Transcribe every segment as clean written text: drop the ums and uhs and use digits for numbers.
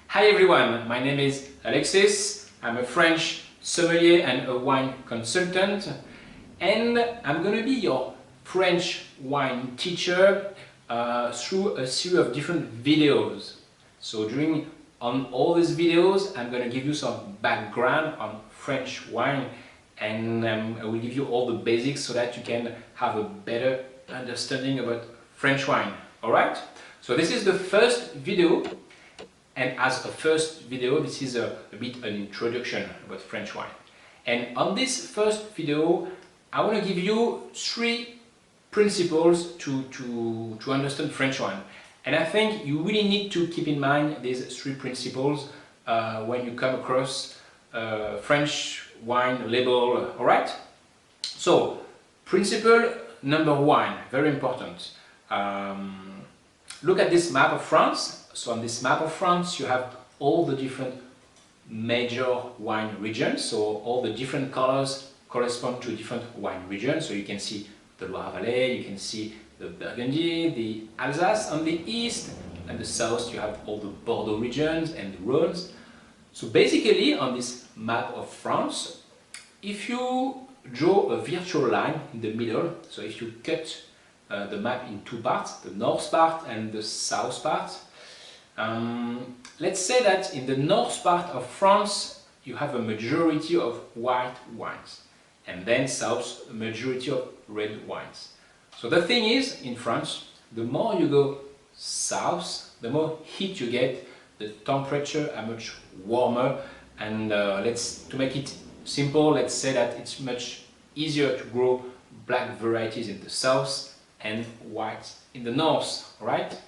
Hi everyone, my name is Alexis. I'm a French sommelier and a wine consultant, and I'm going to be your French wine teacher through a series of different videos. So on all these videos, I'm going to give you some background on French wine, and I will give you all the basics so that you can have a better understanding about French wine. Alright? So this is the first video. And as a first video, this is a bit an introduction about French wine. And on this first video, I want to give you three principles to understand French wine. And I think you really need to keep in mind these three principles when you come across French wine label, alright? So, principle number one, very important. Look at this map of France. So on this map of France, you have all the different major wine regions. So all the different colors correspond to different wine regions. So you can see the Loire Valley, you can see the Burgundy, the Alsace on the east, and the south you have all the Bordeaux regions and the Rhones. So basically on this map of France, if you draw a virtual line in the middle, so if you cut the map in two parts, the north part and the south part, let's say that in the north part of France you have a majority of white wines, and then south a majority of red wines. So the thing is, in France, the more you go south, the more heat you get, the temperature are much warmer, and to make it simple, let's say that it's much easier to grow black varieties in the south and white in the north, right?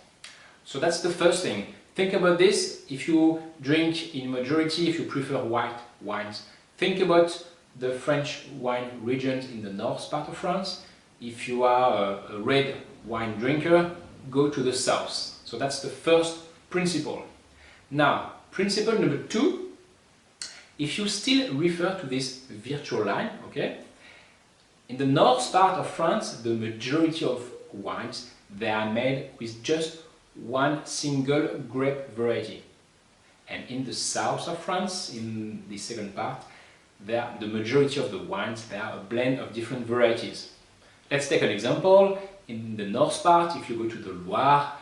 So that's the first thing. Think about this. If you drink in majority, if you prefer white wines, think about the French wine regions in the north part of France. If you are a red wine drinker, go to the south. So that's the first principle. Now, principle number two, if you still refer to this virtual line, okay? In the north part of France, the majority of wines, they are made with just one single grape variety. And in the south of France, in the second part, the majority of the wines, they are a blend of different varieties. Let's take an example. In the north part, if you go to the Loire,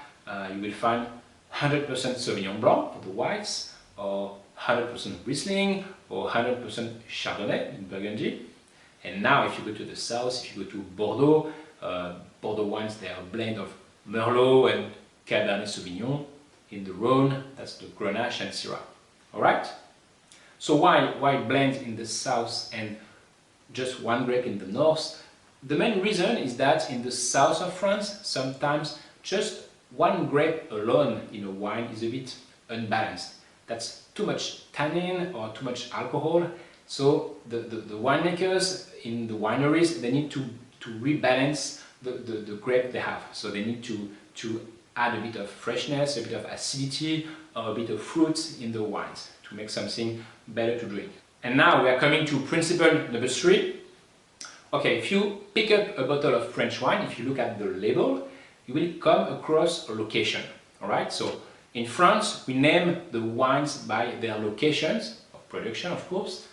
you will find 100% Sauvignon Blanc for the whites, or 100% Riesling, or 100% Chardonnay in Burgundy. And now if you go to the south, if you go to Bordeaux, Bordeaux wines, they are a blend of Merlot and Cabernet Sauvignon. In the Rhone, that's the Grenache and Syrah. Alright? So why blend in the south and just one grape in the north? The main reason is that in the south of France, sometimes just one grape alone in a wine is a bit unbalanced. That's too much tannin or too much alcohol. So the winemakers in the wineries, they need to rebalance the grape they have. So they need to add a bit of freshness, a bit of acidity, or a bit of fruit in the wines to make something better to drink. And now we are coming to principle number three. Okay, if you pick up a bottle of French wine, if you look at the label, you will come across a location. Alright, so in France, we name the wines by their locations of production, of course,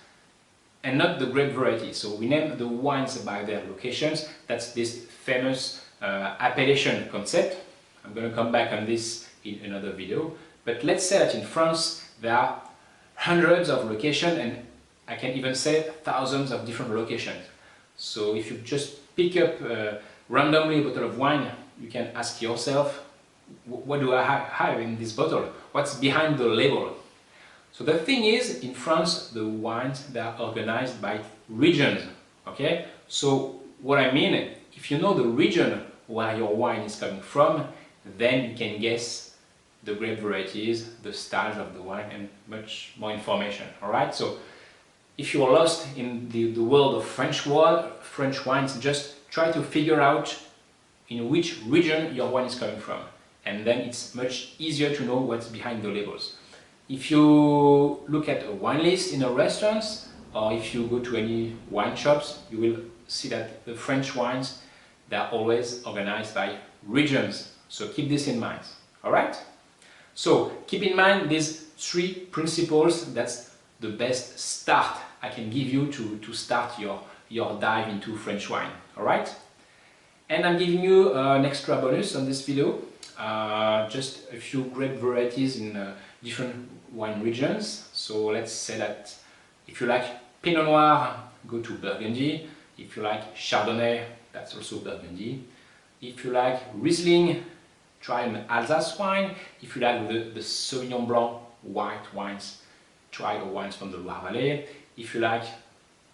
and not the grape variety. So we name the wines by their locations. That's this famous appellation concept. I'm going to come back on this in another video. But let's say that in France there are hundreds of locations, and I can even say thousands of different locations. So if you just pick up randomly a bottle of wine, you can ask yourself, what do I have in this bottle? What's behind the label? So the thing is, in France, the wines, they are organized by regions, okay? So what I mean, if you know the region where your wine is coming from, then you can guess the grape varieties, the styles of the wine, and much more information, alright? So if you are lost in the world of French wines, just try to figure out in which region your wine is coming from, and then it's much easier to know what's behind the labels. If you look at a wine list in a restaurant, or if you go to any wine shops, you will see that the French wines, they are always organized by regions. So keep this in mind, alright? So keep in mind these 3 principles. That's the best start I can give you to start your dive into French wine. Alright? And I'm giving you an extra bonus on this video. Just a few grape varieties in different wine regions. So let's say that if you like Pinot Noir, go to Burgundy. If you like Chardonnay, that's also Burgundy. If you like Riesling, try an Alsace wine. If you like the Sauvignon Blanc white wines, try the wines from the Loire Valley. If you like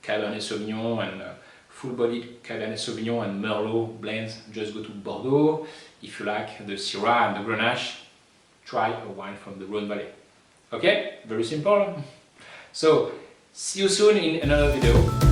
Cabernet Sauvignon and full-bodied Cabernet Sauvignon and Merlot blends, just go to Bordeaux. If you like the Syrah and the Grenache, try a wine from the Rhone Valley. Okay, very simple. So, see you soon in another video.